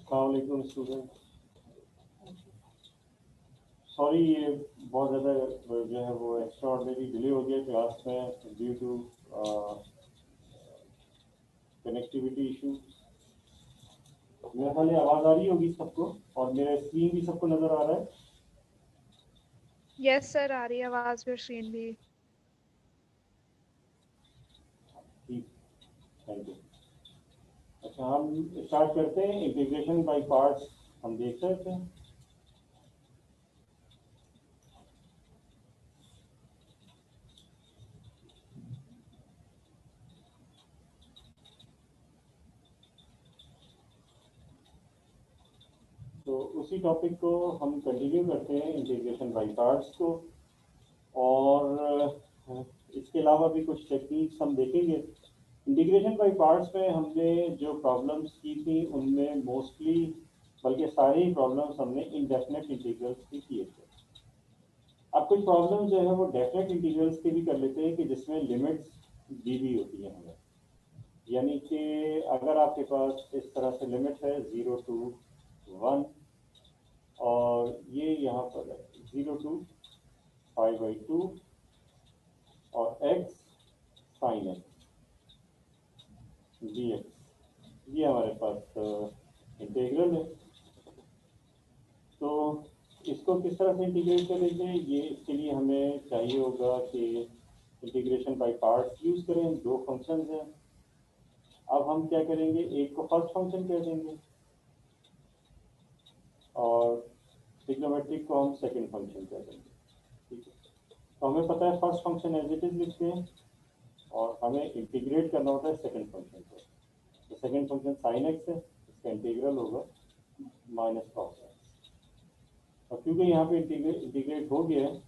अस्सलाम student. Sorry ये बहुत ज़्यादा जो है वो एक्स्ट्रा ऑर्डिनरी डिले हो गया क्लास में ड्यू टू कनेक्टिविटी इशू। मेरे ख्याल ये आवाज़ आ रही होगी सबको और मेरा स्क्रीन भी सबको नज़र आ रहा है। यस सर, आ रही है आवाज भी और स्क्रीन भी। ठीक, थैंक यू। अच्छा, हम स्टार्ट करते हैं। इंटीग्रेशन बाय पार्ट्स हम देख सकते हैं। तो उसी टॉपिक को हम कंटिन्यू करते हैं, इंटीग्रेशन बाय पार्ट्स को। और इसके अलावा भी कुछ टेक्निक्स हम देखेंगे। इंटीग्रेशन बाय पार्ट्स में हमने जो प्रॉब्लम्स की थी उनमें मोस्टली, बल्कि सारे ही प्रॉब्लम्स हमने इनडेफिनेट इंटीग्रल्स के किए थे। अब कुछ प्रॉब्लम जो है वो डेफिनेट इंटीग्रल्स के भी कर लेते हैं कि जिसमें लिमिट्स दी हुई होती है हमें। यानी कि अगर आपके पास इस तरह से लिमिट है 0 to 1 और ये यहाँ पर है 0 to 5/2 और x sin x dx, ये हमारे पास इंटीग्रल है। तो इसको किस तरह से इंटीग्रेट करेंगे, ये इसके लिए हमें चाहिए होगा कि इंटीग्रेशन बाय पार्ट्स यूज़ करें। दो फंक्शंस हैं। अब हम क्या करेंगे, एक को फर्स्ट फंक्शन कह देंगे और ट्रिग्नोमेट्रिक को हम सेकंड फंक्शन कह देंगे। ठीक है, तो हमें पता है first function as it is लिखते हैं और हमें इंटीग्रेट करना होता है सेकंड फंक्शन को। तो सेकंड फंक्शन साइन एक्स है, इसका इंटीग्रल होगा माइनस कॉस एक्स। और क्योंकि यहाँ पे इंटीग्रेट हो गया है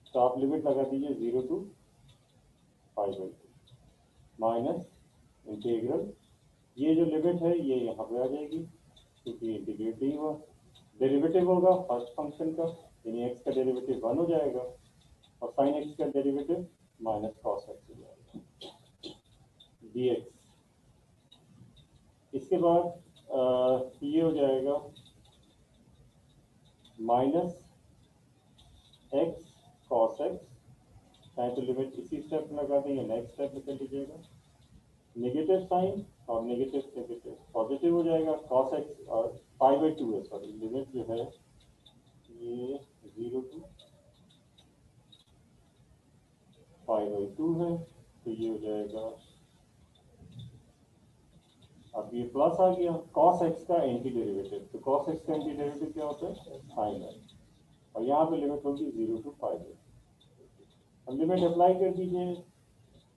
तो आप लिमिट लगा दीजिए 0 to 5/2 माइनस इंटीग्रल, ये जो लिमिट है ये यहाँ पे आ जाएगी क्योंकि इंटीग्रेट नहीं हुआ। डेरिवेटिव होगा फर्स्ट फंक्शन का, यानी एक्स का डेरिवेटिव 1 हो जाएगा और साइन एक्स का डेरिवेटिव माइनस कॉस एक्स हो जाएगा dx। इसके बाद ये हो जाएगा माइनस एक्स कॉस एक्स, चाहे तो लिमिट इसी स्टेप में लगा दें या नेक्स्ट स्टेप में कर लीजिएगा। नेगेटिव साइन और नेगेटिव नेगेटिव पॉजिटिव हो जाएगा कॉस एक्स और 5/2 है, सॉरी लिमिट जो है ये 0 to 5/2 है। तो ये हो जाएगा, अब ये प्लस आ गया कॉस एक्स का एंटी डेरिवेटिव। तो कॉस एक्स का एंटी डेरिवेटिव क्या होता है, साइन एक्स। और यहाँ पे लिमिट होगी 0 to 5। अब लिमिट अप्लाई कर दीजिए,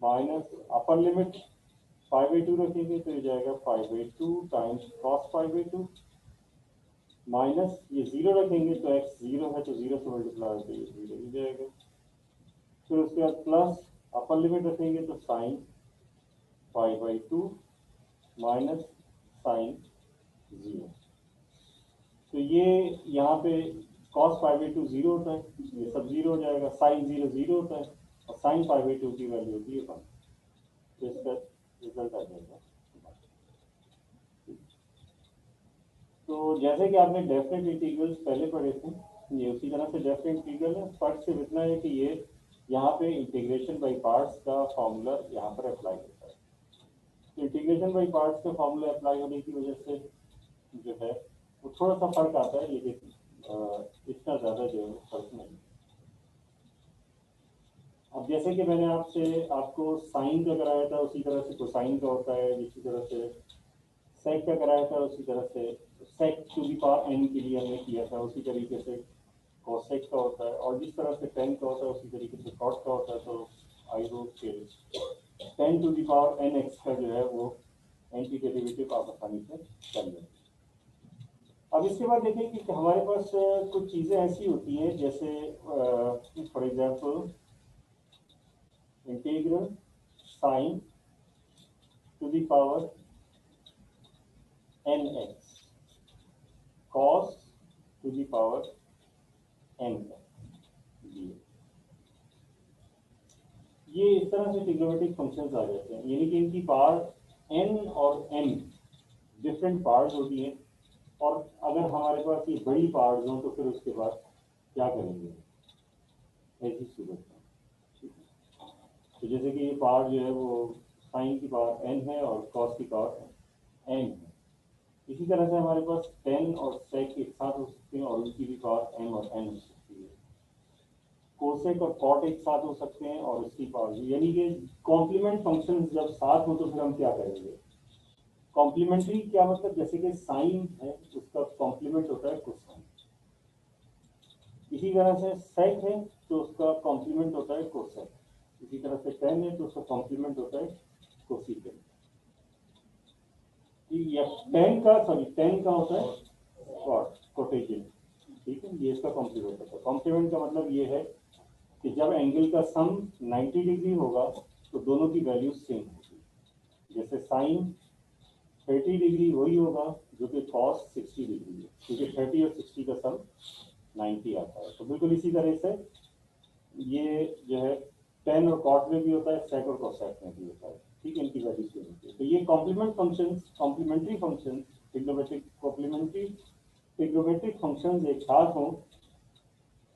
माइनस अपर लिमिट 5/2 रखेंगे तो ये जाएगा 5/2 टाइम्स कॉस 5/2 माइनस ये 0 रखेंगे तो एक्स 0 है तो 0 से मल्टीप्लाई होकर ये 0 ही जाएगा। फिर उसके बाद प्लस अपर लिमिट रखेंगे तो साइन 5/2 माइनस साइन 0। तो ये यहाँ पे cos 5/2 0 होता है, ये सब 0 हो जाएगा। साइन 0 0 होता है और साइन 5/2 की वैल्यू होती है 1। तो इसका रिजल्ट आ जाएगा। तो जैसे कि आपने डेफिनेट इंटीग्रल्स पहले पढ़े थे, ये उसी तरह से डेफिनेट इंटीग्रल है। फर्क सिर्फ इतना है कि ये यहाँ पे इंटीग्रेशन बाई पार्ट्स का फॉर्मूला यहाँ पर अप्लाई होता है। तो इंटीग्रेशन बाई पार्ट्स का फॉर्मूला अप्लाई होने की वजह से जो है वो थोड़ा सा फर्क आता है, लेकिन इतना ज़्यादा जो है फर्क नहीं। अब जैसे कि मैंने आपको साइन का कराया था उसी तरह से कोसाइन का होता है, इसी तरह से सेक का कराया था उसी तरह से सेक टू दी पावर एन के लिए हमने किया था, उसी तरीके से कोसेक का होता है। और जिस तरह से टेन का होता है उसी तरीके से कॉट का होता है। तो आई होप के 10 to the power n x का जो है वो एंटी डेरिवेटिव आप आसानी से कर लेंगे। अब इसके बाद देखें कि हमारे पास कुछ चीज़ें ऐसी होती हैं जैसे for example integral sine to the power n x, cos to the power n d. ये इस तरह से ट्रिग्नोमेट्रिक फंक्शंस आ जाते हैं, यानी कि इनकी पावर n और m डिफरेंट पार्ट्स होती हैं, और अगर हमारे पास ये बड़ी पार्ट्स हों तो फिर उसके बाद क्या करेंगे ऐसी सूरत में। ठीक है? तो जैसे कि ये पावर जो है वो साइन की पावर n है और कॉस की पावर n है। इसी तरह से हमारे पास टेन और सेक एक साथ हो सकते हैं और उनकी भी पावर m और n हो सकती है। कोसेक और कॉट एक साथ हो सकते हैं और उसकी पावर, यानी कि कॉम्प्लीमेंट फंक्शन जब साथ हो तो फिर हम क्या करेंगे। कॉम्प्लीमेंट्री क्या मतलब, जैसे कि साइन है उसका कॉम्प्लीमेंट होता है कोसाइन, इसी तरह से सेक है तो उसका कॉम्प्लीमेंट होता है कोसेक, इसी तरह से टेन है तो उसका कॉम्प्लीमेंट होता है कोसिकेंट। टेन का होता है कोटेजेंट। ठीक है, ये इसका कॉम्प्लीमेंट होता है। कॉम्प्लीमेंट का मतलब ये है कि जब एंगल का सम 90 डिग्री होगा तो दोनों की वैल्यू सेम होगी। जैसे साइन 30 डिग्री वही होगा जो कि कॉस 60 डिग्री है, क्योंकि 30 और 60 का सम 90 आता है। तो बिल्कुल इसी तरह से ये जो है टेन और कॉट में भी होता है, सेक और कोसेक में भी होता है। ठीक है, इनकी वैल्यू सेम होती है। तो ये complement function, complementary function, complementary trigonometric functions एक साथ हों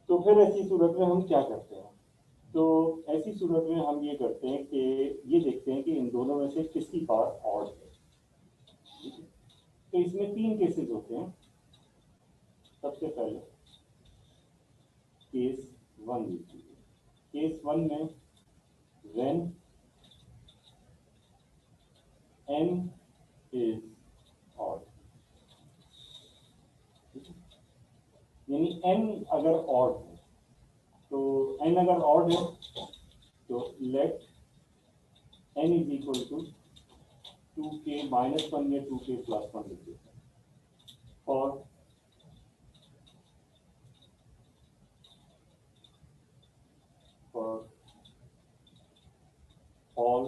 तो फिर ऐसी सूरत में हम क्या करते हैं। तो ऐसी सूरत में हम ये करते हैं कि ये देखते हैं कि इन दोनों में से किसकी पावर ऑड है। ठीक है? तो इसमें तीन केसेस होते हैं। सबसे पहले केस वन लीजिए। केस वन में when n is odd, यानी n अगर ऑड है, तो n अगर ऑड है तो let n is equal to 2k minus one या 2k प्लस वन लिख देते हैं। for all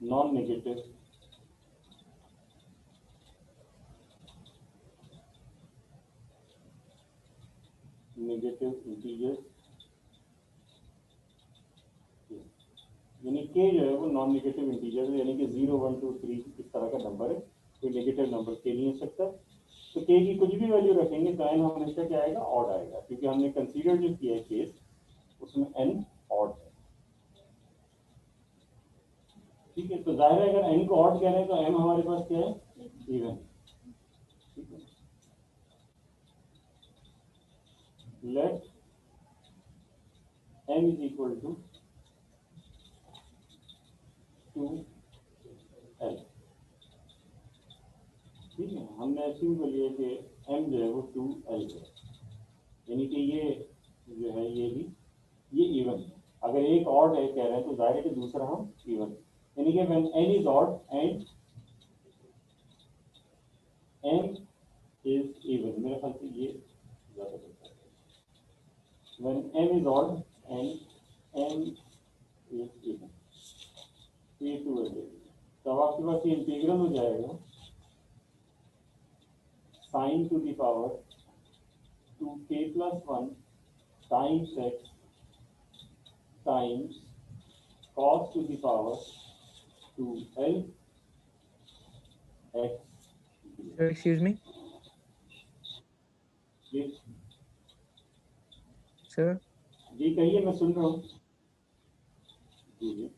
non-negative negative integers, यानी k जो है वो नॉन नेगेटिव इंटीजर है, यानी कि 0 1 2 3 इस तरह का नंबर है, कोई नेगेटिव नंबर k नहीं हो सकता। तो k की कुछ भी वैल्यू रखेंगे तो n हमेशा क्या आएगा, ऑड आएगा, क्योंकि हमने कंसीडर जो किया है केस उसमें n ऑड है। ठीक है, तो जाहिर है अगर n को ऑड कह रहे हैं तो m हमारे पास क्या है, इवन। ठीक है, let m is equal to 2l। ठीक है, हमने अस्यूम कर लिया कि m जो है वो 2l है, यानी कि ये जो है ये भी ये इवन है। अगर एक ऑड है कह रहे हैं तो जाहिर है कि दूसरा हम इवन, यानी कि when n is odd and m is even, मेरे ख्याल से ये ज्यादा बेहतर है। When m is odd and m is even, ये टू है। तब आपके पास ये इंटीग्रल हो जाएगा sine to the power 2k plus one times x times cos to the power 2l x। Excuse me, जी sir. जी कहिए, मैं सुन रहा हूँ। जी जी,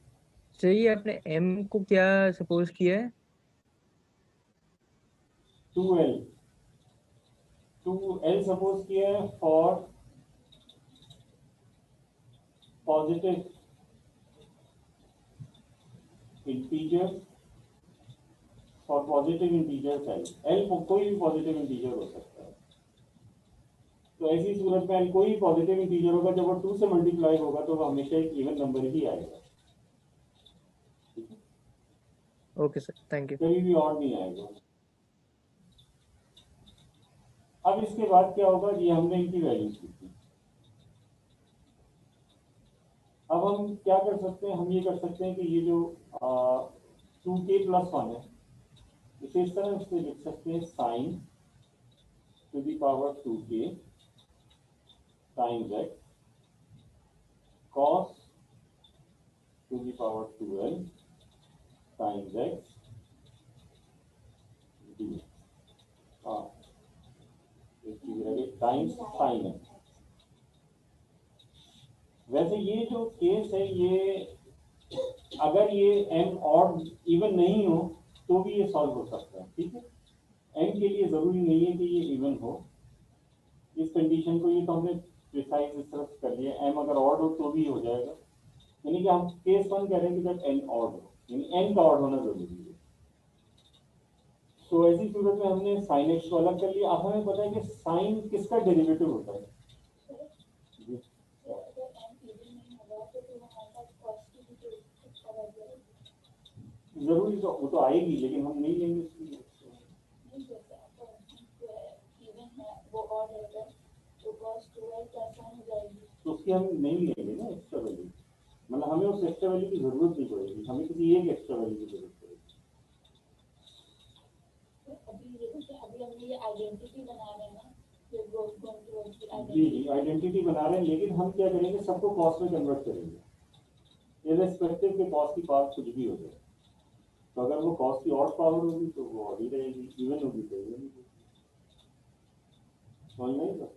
सर ये आपने m को क्या सपोज किया है? 2l 2l सपोज किया है for positive integer, for positive integer l को कोई भी पॉजिटिव इंटीजर हो सकता है। तो ऐसी सूरत में l कोई भी पॉजिटिव इंटीजर होगा, जब वो 2 से मल्टीप्लाई होगा तो वो हमेशा एक इवन नंबर ही आएगा। Okay sir, thank you. कभी भी ऑड नहीं आएगा। अब इसके बाद क्या होगा, ये हमने इनकी वैल्यूज लिखी। अब हम क्या कर सकते हैं, हम ये कर सकते हैं कि ये जो 2k प्लस वन है इसे इस तरह से लिख सकते हैं sine to the power 2k times x cos to the power 2l times x d, हाँ टाइम्स साइन एक्स। वैसे ये जो केस है ये अगर ये एम ऑड इवन नहीं हो तो भी ये सॉल्व हो सकता है, ठीक है। एम के लिए जरूरी नहीं है कि ये इवन हो, इस कंडीशन को ये तो हमने प्रिसाइज इस तरह कर लिया, एम अगर ऑड हो तो भी हो जाएगा, यानी कि हम केस वन कह रहे हैं कि जब एन ऑड हो, यानी एन का ऑड होना जरूरी है। तो ऐसी सूरत में हमने साइन एक्स को अलग कर लिया। अब हमें पता है कि साइन किसका डेरिवेटिव होता है, जरूरी तो वो तो आएगी लेकिन हम नहीं लेंगे उसकी, तो उसकी हम नहीं लेंगे ना एक्स्ट्रा वैल्यू, मतलब हमें उस एक्स्ट्रा वैल्यू की जरूरत नहीं पड़ेगी, हमें किसी एक एक्स्ट्रा वैल्यू की जरूरत पड़ेगी। अभी हम ये आइडेंटिटी बना रहे हैं ना, जी आइडेंटिटी बना रहे हैं, लेकिन हम क्या करेंगे सबको कॉस्ट में कन्वर्ट करेंगे, इर्रेस्पेक्टिव के कॉस्ट की पावर कुछ भी हो जाए। तो अगर वो कॉस्ट की ऑड पावर होगी तो वो ऑड ही रहेगी, इवन होगी तो इवन होगी, समझ नहीं था।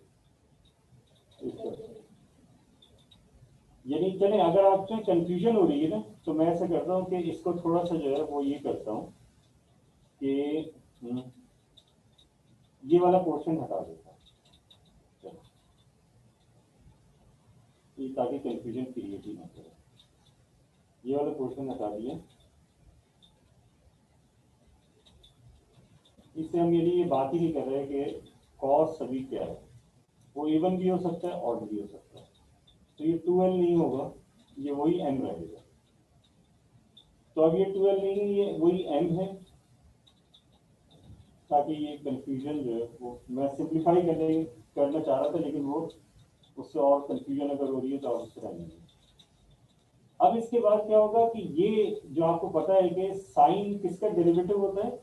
यानी चले अगर आपसे कंफ्यूजन हो रही है ना तो मैं ऐसा करता हूँ कि इसको थोड़ा सा जो है वो ये करता हूँ कि ये वाला पोर्शन हटा देता हूँ, चलो ये ताकि कंफ्यूजन क्रिएट ही ना करे। ये वाला पोर्शन हटा दिया, इससे हम ये बात ही नहीं कर रहे कि कॉस सभी क्या है, वो इवन भी हो सकता है ऑड भी हो सकता है। तो ये 2l नहीं होगा, ये वही m रहेगा। तो अब ये 2l नहीं है, ये वही m है, ताकि ये कंफ्यूजन जो है वो मैं सिंप्लीफाई करना चाह रहा था, लेकिन वो उससे और कंफ्यूजन अगर हो रही है तो आप उससे रहेंगे। अब इसके बाद क्या होगा कि ये जो आपको पता है कि साइन किसका डेरिवेटिव होता है,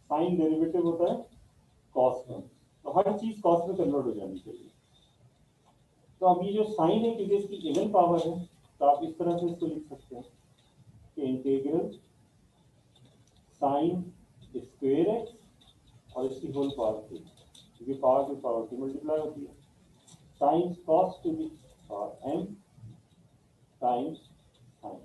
साइन डेरिवेटिव होता है कॉस का, तो हर चीज कॉस में कन्वर्ट हो जानी चाहिए। तो अब ये जो साइन है क्योंकि इसकी इवन पावर है तो आप इस तरह से इसको लिख सकते हैं कि इंटीग्रल साइन स्क्वायर एक्स और इसकी होल पावर थी, क्योंकि पावर की मल्टीप्लाई होती है, sine cos to the power m times sine,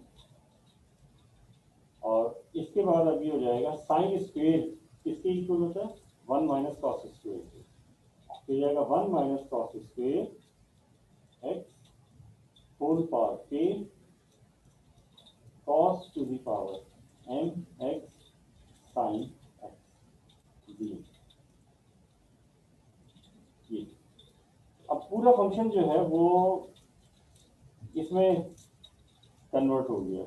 और इसके बाद अभी हो जाएगा साइन स्क्वायर किसके इक्वल होता है 1 माइनस कॉस स्क्वायर, तो हो जाएगा 1 minus cos square x whole power k cos to the power m x sine x d. ये अब पूरा फंक्शन जो है वो इसमें कन्वर्ट हो गया।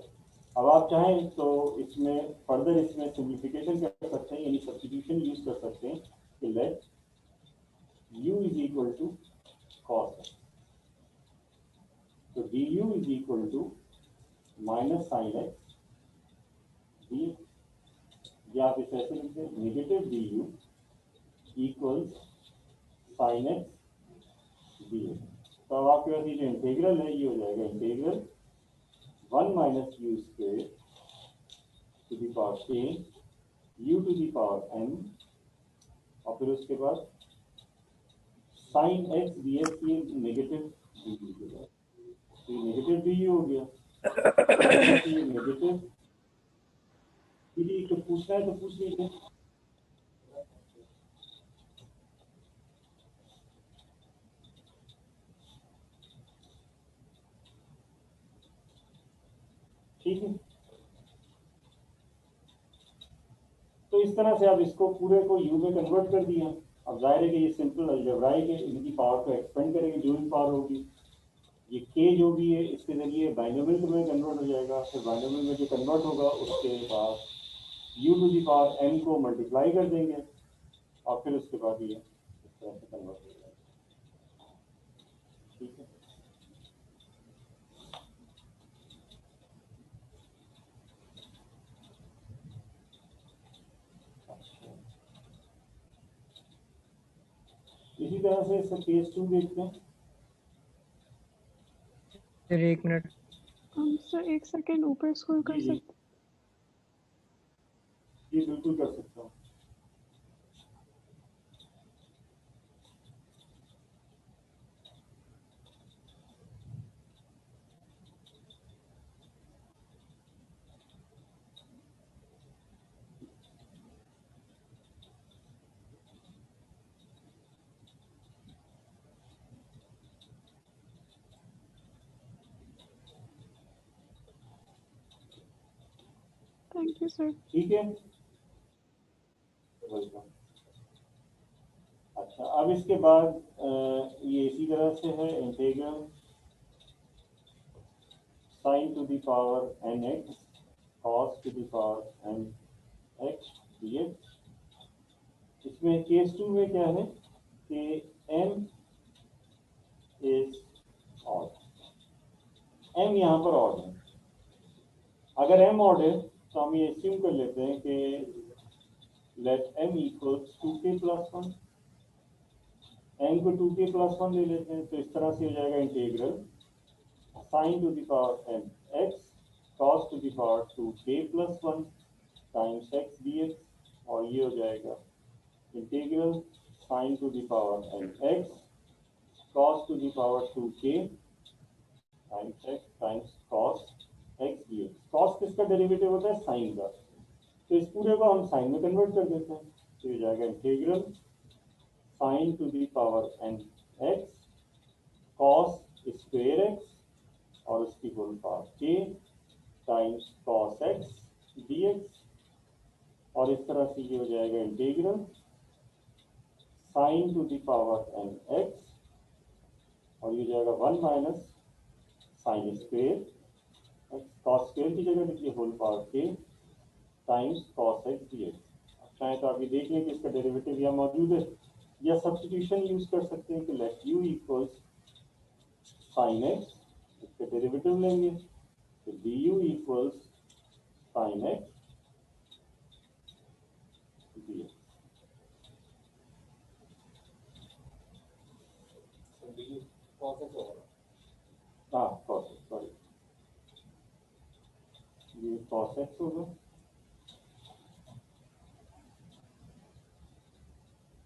अब आप चाहें तो इसमें फर्दर इसमें सिंप्लीफिकेशन कर सकते हैं, यानी सब्स्टिट्यूशन यूज कर सकते हैं कि let u is equal to cos, तो du is equal to minus sine x d, या आप इसे ऐसे लिखते हैं negative du equals sine x d. तो अब आपके पास ये जो इंटीग्रल है ये हो जाएगा integral 1 minus u square to the power a u to the power m, और फिर उसके बाद साइन एक्स डी एक्स ये नेगेटिव डी यू के बाद, तो ये नेगेटिव डी यू हो गया, तो ये नेगेटिव डी, कुछ पूछना है तो पूछ लीजिए। ठीक है, तो इस तरह से आप इसको पूरे को u में कन्वर्ट कर दिया। अब जाहिर है कि ये सिंपल अलजेब्राइक है, इनकी पावर को एक्सपेंड करेंगे, जो भी पावर होगी ये k जो भी है इसके जरिए बाइनोमियल में कन्वर्ट हो जाएगा, फिर बाइनोमियल में जो कन्वर्ट होगा उसके बाद u to the power m को मल्टीप्लाई कर देंगे और फिर उसके बाद ये इस तरह से कन्वर्ट हो जाएगा। ठीक है, इसी तरह से इसका केस 2 देखते हैं। सर एक मिनट, सर एक सेकेंड ऊपर स्क्रॉल कर जी जी सकते जी बिल्कुल कर सकता हूँ। Thank you, sir. ठीक है, वेलकम। अच्छा, अब इसके बाद ये इसी तरह से है integral sine to the power n x cos to the power n x dx। इसमें केस 2 में क्या है कि m इज ऑड, m यहाँ पर ऑड है। अगर m ऑड है तो हम ये अस्यूम कर लेते हैं कि let m equals 2k plus 1, m को 2k प्लस 1 ले लेते हैं, तो इस तरह से हो जाएगा integral sine to the power n x cos to the power 2k plus 1 times x dx, और ये हो जाएगा integral sine to the power n x cos to the power 2k times x times cos x dx। cos किसका derivative होता है? Sign का, तो इस पूरे को हम साइन में कन्वर्ट कर देते हैं, तो ये जाएगा integral sine to the power n x cos square x और उसकी whole power k times cos x dx, और इस तरह से ये हो जाएगा integral sine to the power n x, और ये जाएगा 1 minus sine square x, cos square की जगह लिखिए whole power k times cos x dx। अब चाहे तो आप ये देख लें कि इसका डेरिवेटिव यहाँ मौजूद है, या सब्स्टिट्यूशन यूज कर सकते हैं कि let u equals sine x, इसका डेरिवेटिव लेंगे तो du equals sine x dx। हाँ cos x, सॉरी ये cos x होगा,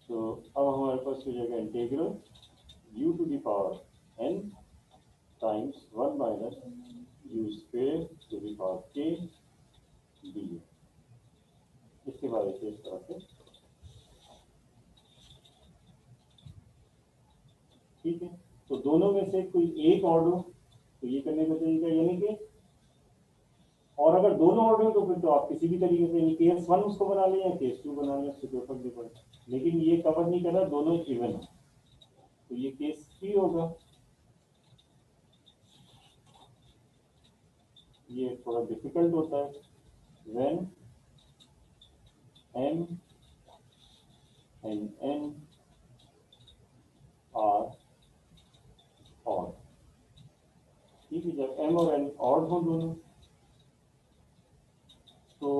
तो अब हमारे पास हो जाएगा integral u to the power n times 1 minus u square to the power k du। इसके बाद इसे इस तरह से, ठीक है। तो दोनों में से कोई एक ऑर्डर हो तो ये करने का तरीका, यानी कि, और अगर दोनों ऑर्डर हो तो फिर तो आप किसी भी तरीके से केस 1 उसको बना लें या केस 2 बना लें, उससे कोई फर्क नहीं पड़ता, लेकिन ये कवर नहीं कर रहा दोनों इवन हो, तो ये केस 3 होगा। ये थोड़ा डिफिकल्ट होता है when m and n are odd, ठीक है। जब m और n ऑड हो दोनों, तो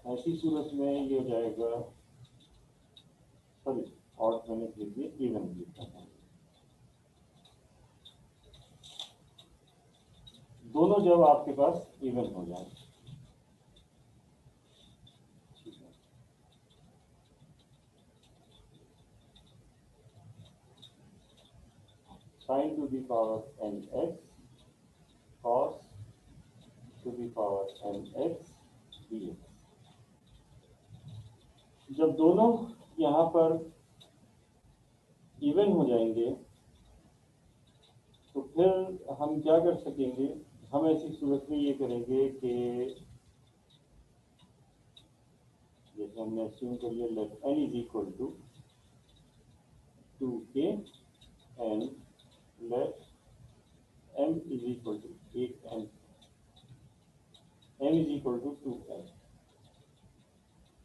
ऐसी सूरत में ये हो जाएगा, सॉरी ऑड मैंने लिख दिया, इवन लिखा था। दोनों जब आपके पास इवन हो जाए, sine to the power n x cos to the power n x dx। जब दोनों यहाँ पर इवन हो जाएंगे तो फिर हम क्या कर सकेंगे, हम ऐसी सूरत में ये करेंगे कि जैसे हमने अस्यूम कर लिया let n is equal to 2k and let m is equal to 8n, m is equal to 2n,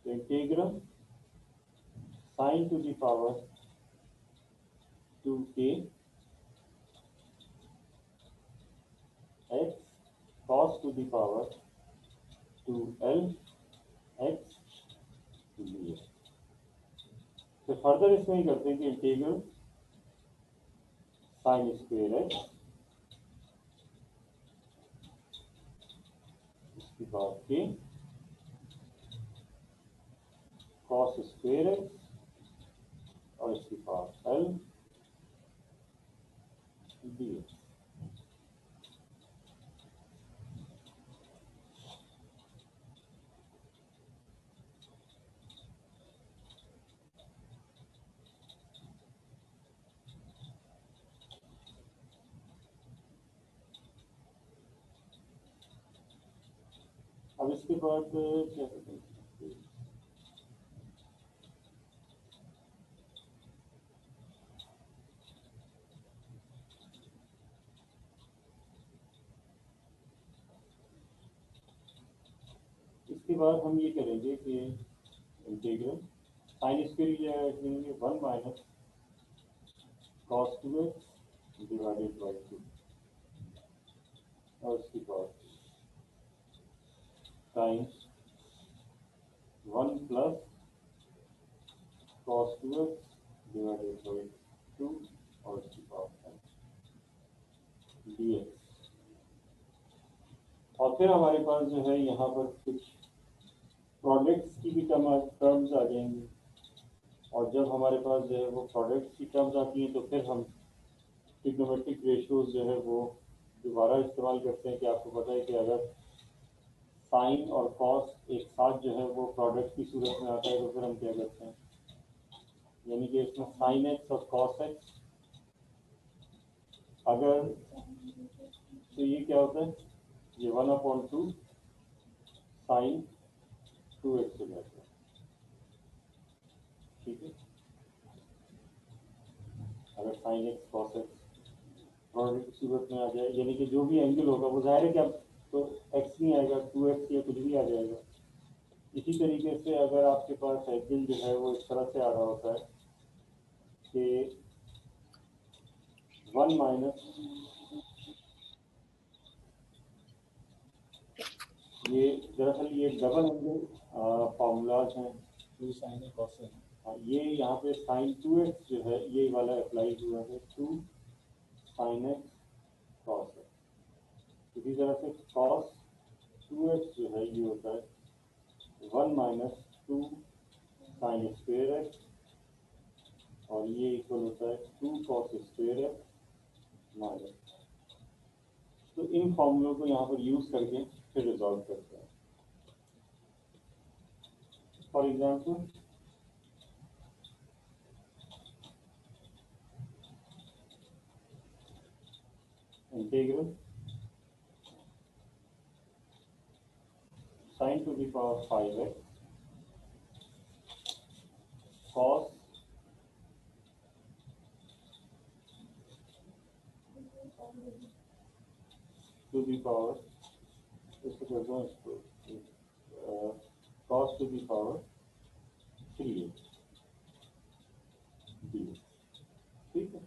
तो इंटीग्रल sine to the power 2k x cos to the power 2l x dx। तो further इसमें ही करते हैं कि integral sign square x इसकी बात के कॉस स्क्वायर एक्स और इसकी पावर एल डी एक्स। अब इसके बाद क्या करते हैं, इसके बाद हम ये करेंगे कि इंटीग्रल साइन स्क्वायर करेंगे 1 minus cos 2x divided by 2 और इसकी power times 1 plus cos 2x divided by 2 और इसकी पावर dx। और फिर हमारे पास जो है यहाँ पर कुछ प्रोडक्ट्स की भी टर्म्स आ जाएंगी, और जब हमारे पास जो है वो प्रोडक्ट्स की टर्म्स आती हैं तो फिर हम ट्रिग्नोमेट्रिक रेशियोज जो है वो दोबारा इस्तेमाल करते हैं कि आपको पता है कि अगर साइन और कॉस एक साथ जो है वो प्रोडक्ट की सूरत में आता है तो फिर हम क्या करते हैं, यानी कि इसमें साइन एक्स और कॉस एक्स अगर, तो ये क्या होता है, ये 1/2 साइन 2x हो जाता है, ठीक है। अगर sine x cos x product की सूरत में आ जाए, यानी कि जो भी एंगल होगा वो जाहिर है कि अब तो x नहीं आएगा, 2x या कुछ भी आ जाएगा। इसी तरीके से अगर आपके पास एंगल जो है वो इस तरह से आ रहा होता है कि 1 माइनस ये, दरअसल ये डबल एंगल फॉर्मूलाज हैं, टू साइन है कॉस है। ये यहाँ पे साइन 2x जो है ये वाला अप्लाई हुआ है 2 साइन एक्स कॉस एक्स। इसी तरह से कॉस 2x जो है ये होता है 1 माइनस 2 साइन स्क्वायर एक्स, और ये इक्वल होता है 2 कॉस स्क्वायर एक्स माइनस। तो इन फॉर्मूलों को यहाँ पर यूज करके फिर रिजॉल्व करते हैं। For example integral sin to the power 5x cos to the power, इसको करते हैं इसको cos to the power 3x dx, ठीक है।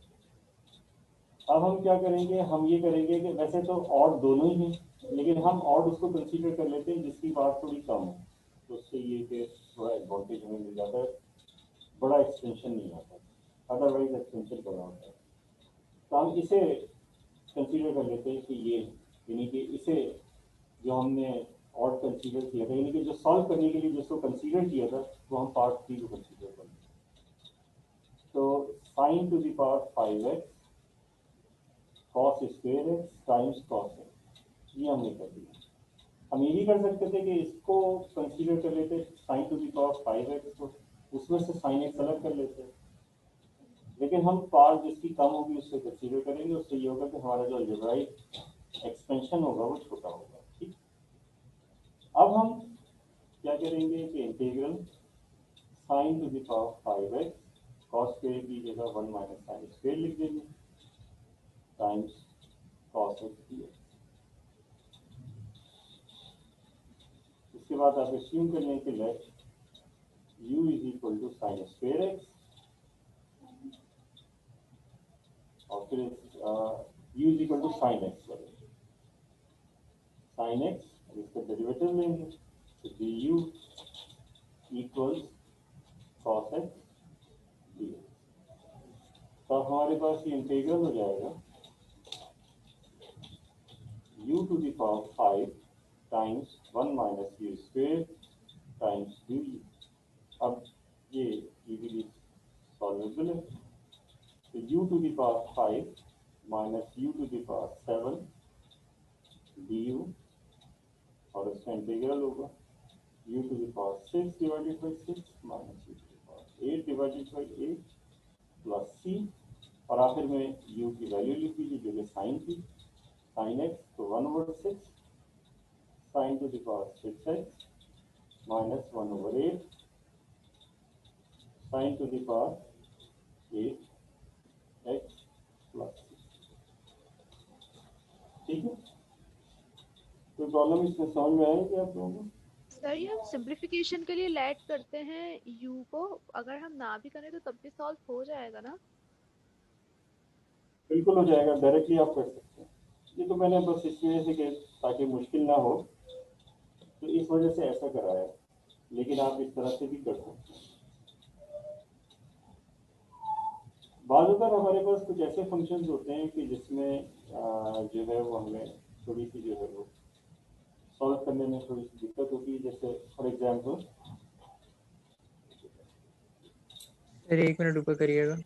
अब हम क्या करेंगे, हम ये करेंगे कि वैसे तो और दोनों ही हैं, लेकिन हम और उसको कंसीडर कर लेते हैं जिसकी बात थोड़ी कम है, तो उससे ये कि थोड़ा एडवांटेज हमें मिल जाता है, बड़ा एक्सटेंशन नहीं आता, अदरवाइज एक्सटेंशन बड़ा होता है। तो हम इसे कंसीडर कर लेते हैं कि ये, यानी कि इसे जो हमने और कंसीडर किया था, यानी कि जो सॉल्व करने के लिए जिसको कंसीडर किया था वो हम पार्ट 3 को कंसीडर कर लेते हैं। तो sign to the power 5x cos square x times cos x, ये हमने कर दिया। हम ये भी कर सकते थे कि इसको कंसीडर कर लेते sign to the power 5x को, उसमें से साइन एक्स अलग कर लेते हैं, लेकिन हम पार्ट जिसकी कम होगी उससे कंसीडर करेंगे, उससे ये होगा कि हमारा जो अलजेब्राइक एक्सपेंशन होगा वो छोटा होगा, ठीक। अब हम क्या करेंगे कि integral sine to the power 5x cos square की जगह 1 माइनस साइन स्क्वायर लिख देंगे टाइम्स कॉस एक्स dx। इसके बाद आप अस्यूम कर लें कि let u is equal to sine square x, और फिर u is equal to sine x, sine x, इसका डेरिवेटिव लेंगे तो du equals cos x dx। तो हमारे पास ये इंटीग्रल हो जाएगा u to the power 5 times 1 minus u square times du। अब चले तो u to the power 5 minus u to the power 7 du और इसका इंटीग्रल होगा u to the power 6 divided by 6 minus u to the power 8 divided by 8 plus c और आखिर में u की वैल्यू लिख दीजिए जो कि साइन थी sin x तो 1/6 sin to the power 6x minus 1/8 sin to the power 8x plus 6। ठीक है, तो प्रॉब्लम इसमें समझ में आएगी आप लोगों को? सर ये हम सिंप्लीफिकेशन के लिए लेट करते हैं u को, अगर हम ना भी करें तो तब भी सॉल्व हो जाएगा ना? बिल्कुल हो जाएगा, डायरेक्टली आप कर सकते हैं। ये तो मैंने बस इस वजह से कि ताकि मुश्किल ना हो तो इस वजह से ऐसा कराया, लेकिन आप इस तरह से भी कर सकते हैं। बाद बार हमारे पास कुछ ऐसे फंक्शंस होते हैं कि जिसमें जो है वो हमें थोड़ी सी जो है वो सॉल्व करने में थोड़ी सी दिक्कत होती है। जैसे फॉर एग्जांपल सर 1 मिनट ऊपर करिएगा।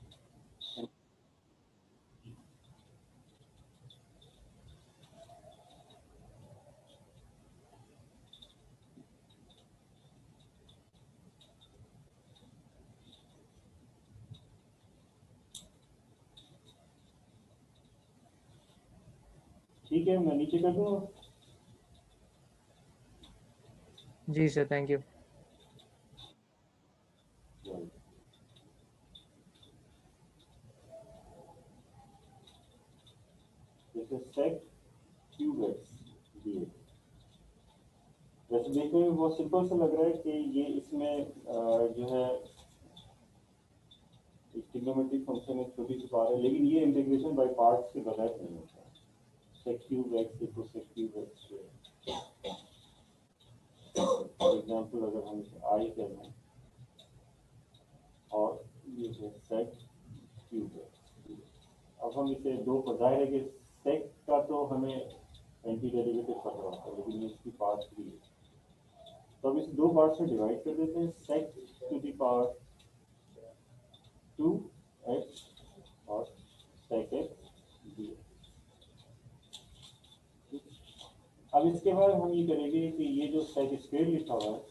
ठीक है, मैं नीचे कर दूंगा। जी सर, थैंक यू। जैसे sec क्यूब एक्स डी, वैसे देखने में बहुत सिंपल सा लग रहा है कि ये इसमें जो है ट्रिग्नोमेट्रिक फंक्शन एक छोटी सी पावर है, लेकिन ये इंटीग्रेशन बाय पार्ट्स के बगैर नहीं होता। sec cube x equal sec cube x, for example अगर हम इसे आई कर लें और ये है sec क्यूब एक्स, अब हम इसे दो पर, जाहिर है कि sec का तो हमें एंटी डेरिवेटिव पता होता है, लेकिन इसकी पार्ट 3 है, तो अब इस दो पार्ट में डिवाइड कर देते हैं। sec to the power 2x और sec x dx। अब इसके बाद हम ये करेंगे कि ये जो sec स्क्वायर लिखा हुआ है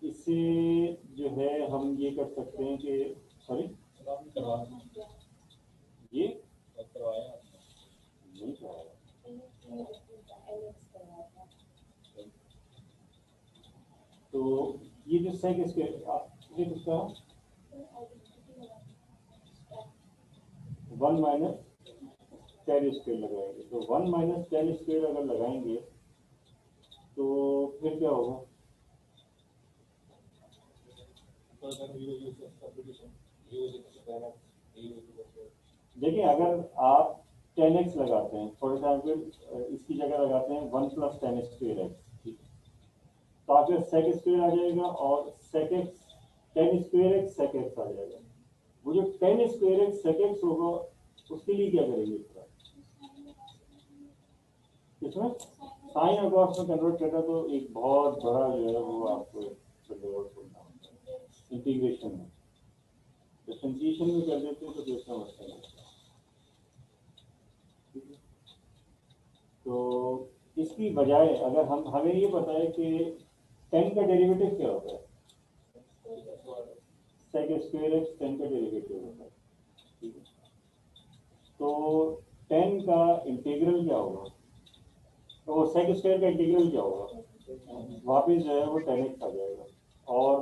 इससे जो है हम ये कर सकते हैं कि सॉरी ये करवाया नहीं कराया, तो ये जो sec स्क्वायर ये किसका 1 माइनस tan स्क्वायर लगाएंगे, तो 1 माइनस tan स्क्वायर अगर लगाएंगे तो फिर क्या होगा? देखिए अगर आप tan x लगाते हैं, फॉर एग्जाम्पल इसकी जगह लगाते हैं 1 प्लस tan स्क्वायर एक्स, ठीक है, तो आपके sec स्क्वायर आ जाएगा और sec x tan square x sec x आ जाएगा। वो जो tan square x sec x होगा उसके लिए क्या करेंगे? इसमें साइन और कॉस में कन्वर्ट करना तो एक बहुत बड़ा जो है वो आपको इंटीग्रेशन में, डिफरेंशिएशन में कर देते हैं तो दूसरा मसला है। तो इसकी बजाय अगर हमें ये पता है कि tan का डेरिवेटिव क्या होता है, sec स्क्वायर एक्स tan का डेरिवेटिव होता है, ठीक है, तो tan का इंटीग्रल क्या होगा, तो sec स्क्वायर का इंटीग्रल क्या होगा, वापस जो है वो tan x आ जाएगा, और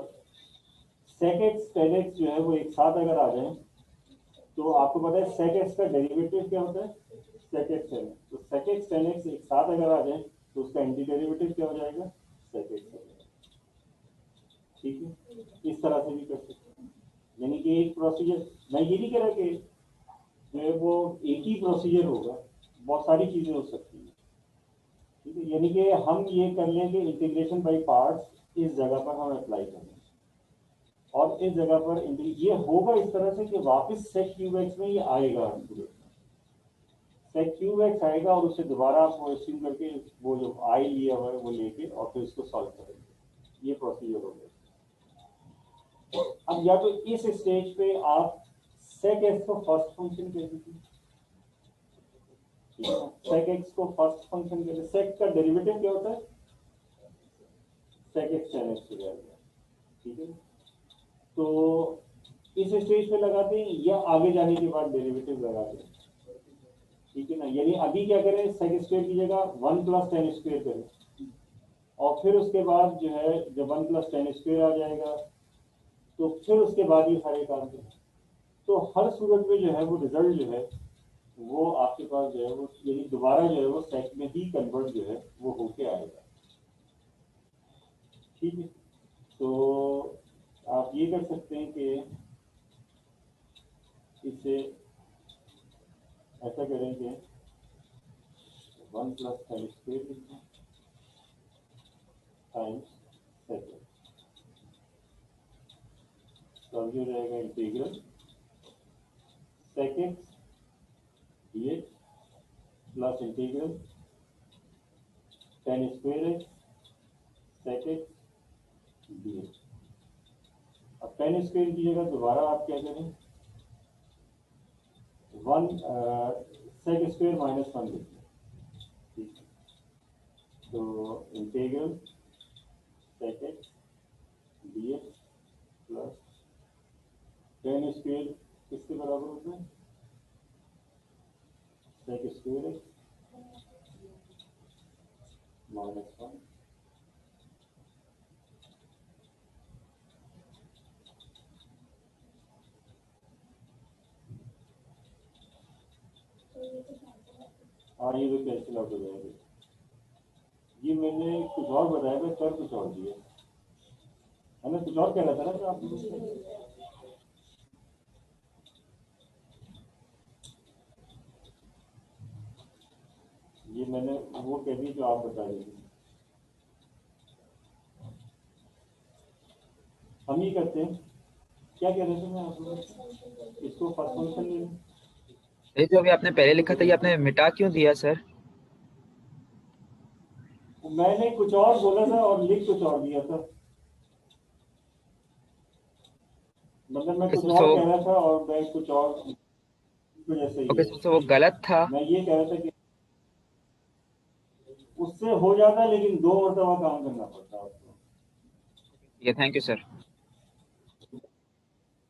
sec x tan x जो है वो एक साथ अगर आ जाए तो आपको पता है sec x का डेरिवेटिव क्या होता है, sec x tan x, तो sec x tan x एक साथ अगर आ जाए तो उसका एंटी डेरिवेटिव क्या हो जाएगा, sec x हो जाएगा। ठीक है, इस तरह से भी कर सकते हैं, यानी कि एक प्रोसीजर, मैं ये नहीं कह रहा कि जो है वो एक ही प्रोसीजर होगा, बहुत सारी चीजें हो सकती है, ठीक है, यानी कि हम ये कर लें कि इंटीग्रेशन बाय पार्ट्स इस जगह पर हम अप्लाई करें और इस जगह पर ये होगा इस तरह से कि वापस sec क्यूब एक्स में ये आएगा, sec क्यूब एक्स आएगा और उससे दोबारा आप वो अस्यूम करके वो जो आई लिया हुआ है वो लेके और फिर इसको सॉल्व करेंगे। ये प्रोसीजर हो गया। अब या तो इस स्टेज पे आप sec x को फर्स्ट फंक्शन कह दीजिए, sec x को फर्स्ट फंक्शन कह दीजिए। sec का डेरिवेटिव क्या होता है? sec x tan x हो जाएगा, ठीक है। तो इस स्टेज पे लगाते हैं या आगे जाने के बाद डेरिवेटिव लगाते हैं, ठीक है ना। यानी अभी क्या करें, sec स्क्वायर की जगह 1 + tan स्क्वायर करें, और फिर उसके बाद जो है जब 1 + tan स्क्वायर आ जाएगा तो फिर उसके बाद ये सारे काम करें। तो हर सूरत में जो है वो रिजल्ट जो है वो आपके पास जो है वो यदि दोबारा जो है वो सेक में ही कन्वर्ट जो है वो होके आएगा, ठीक है। तो आप ये कर सकते हैं कि इसे ऐसा करें कि 1 + tan स्क्वायर टाइम्स सेक, तो अब ये रहेगा integral sec x dx plus integral tan square x sec x dx। अब tan स्क्वायर की जगह दोबारा आप क्या करें, 1 sec स्क्वायर माइनस 1 लिखिए, ठीक है। तो integral sec x dx plus tan square किसके बराबर होता है, sec स्क्वायर x माइनस 1 और ये तो कैंसिल आउट हो जाएगा। ये मैंने कुछ और बताया था, कर कुछ और दिया है ना, कुछ और कह रहा था ना आप लोग। ये मैंने वो कह दी जो आप बता रहे थे। हम ही करते हैं, क्या कह रहे थे मैं आप लोग, इसको फर्स्ट फंक्शन ले लें। ये जो अभी आपने पहले लिखा था ये आपने मिटा क्यों दिया सर? मैंने कुछ और बोला था और लिख कुछ और दिया था, मतलब मैं कुछ इसमें और से कह रहा था और मैं कुछ और वजह से ओके, ये इसमें से वो गलत था। मैं ये कह रहा था कि उससे हो जाता है लेकिन 2 मरतबा काम करना पड़ता है आपको। ये थैंक यू सर।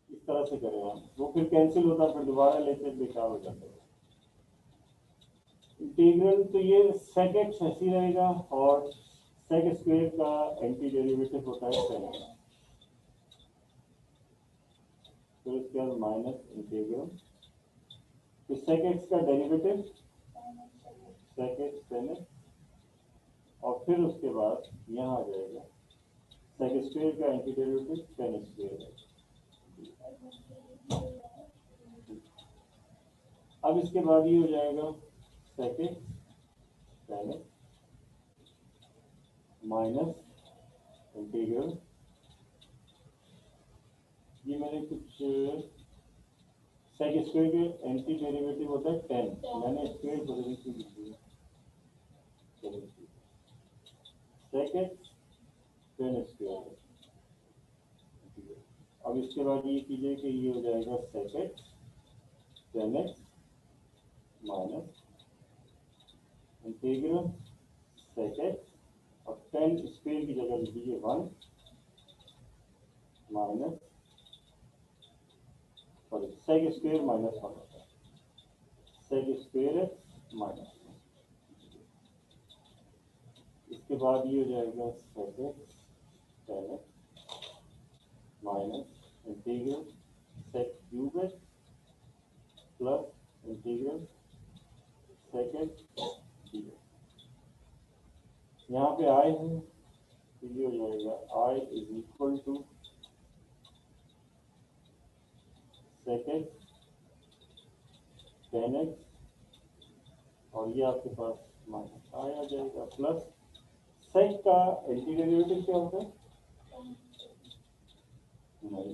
इस तरह से करें हम, वो फिर कैंसिल होता, फिर दोबारा लेते बेकार हो जाता है। इंटीग्रल तो ये sec x ऐसी रहेगा और sec स्क्वायर का एंटी डेरिवेटिव होता है tan, तो इसके बाद माइनस इंटीग्रल, तो sec x का derivative sec x tan x, और फिर उसके बाद यहाँ आ जाएगा sec स्क्वायर का एंटी डेरिवेटिव tan स्क्वायर। अब इसके बाद ये हो जाएगा sec x tan x minus integral, ये मैंने कुछ sec स्क्वायर के एंटी डेरिवेटिव होता है 10, मैंने स्क्वायर बदलने की लिखी है sec x tan स्क्वायर। अब इसके बाद ये कीजिए कि ये हो जाएगा sec x tan x minus integral sec x और tan स्क्वायर की जगह लिख दीजिए 1 minus sorry sec square minus 1 होता है, sec स्क्वायर x माइनस 1। इसके बाद ये हो जाएगा sec x tan x minus integral sec cube x plus integral sec x dx। यहाँ पे i है तो ये हो जाएगा i is equal to sec x tan x और ये आपके पास माइनस i आ जाएगा, प्लस sec का एंटी डेरिवेटिव क्या होता है, नहीं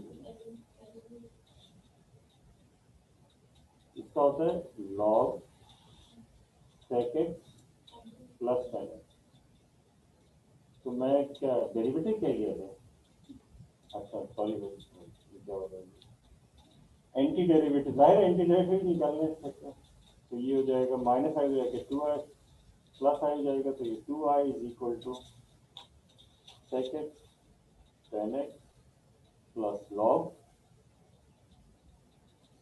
इसका होता है log sec x plus tan x। तो मैं क्या डेरिवेटिव क्या किया था, अच्छा सॉरी क्या हो जाएगी एंटी डेरिवेटिव, जाहिर एंटी डेरिवेटिव निकालने सकते हैं, तो ये हो जाएगा माइनस आई हो जाएगा 2i प्लस आई हो जाएगा, तो ये 2i is equal to sec x tan x plus log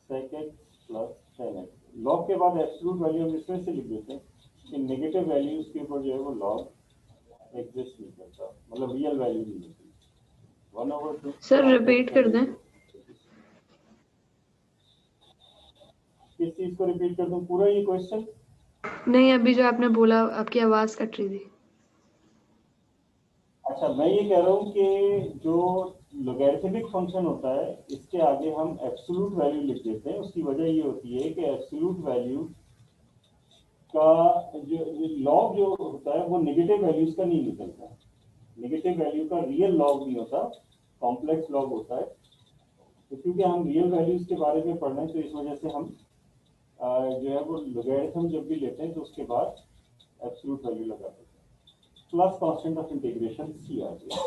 sec x plus tan x। Log के बाद एब्सोल्यूट वैल्यू हम इसमें से लिख देते हैं कि नेगेटिव वैल्यूज के ऊपर जो है वो लॉग एग्जिस्ट नहीं करता, मतलब रियल वैल्यू नहीं होती। 1/2 सर रिपीट कर दें। किस चीज को रिपीट कर दूं, पूरा ये क्वेश्चन? नहीं, अभी जो आपने बोला आपकी आवाज कट रही थी। अच्छा, मैं ये कह रहा हूँ कि जो लोगैरिथमिक फंक्शन होता है इसके आगे हम एब्सोल्यूट वैल्यू लिख देते हैं। उसकी वजह ये होती है कि एब्सोल्यूट वैल्यू का जो लॉग जो होता है वो नेगेटिव वैल्यूज का नहीं निकलता, नेगेटिव वैल्यू का रियल लॉग नहीं होता, कॉम्प्लेक्स लॉग होता है। तो क्योंकि हम रियल वैल्यूज के बारे में पढ़ रहे हैं तो इस वजह से हम जो है वो लोगैरिथम जब भी लेते हैं तो उसके बाद एब्सोल्यूट वैल्यू लगा देते हैं। प्लस कांस्टेंट ऑफ इंटीग्रेशन सी आ गया।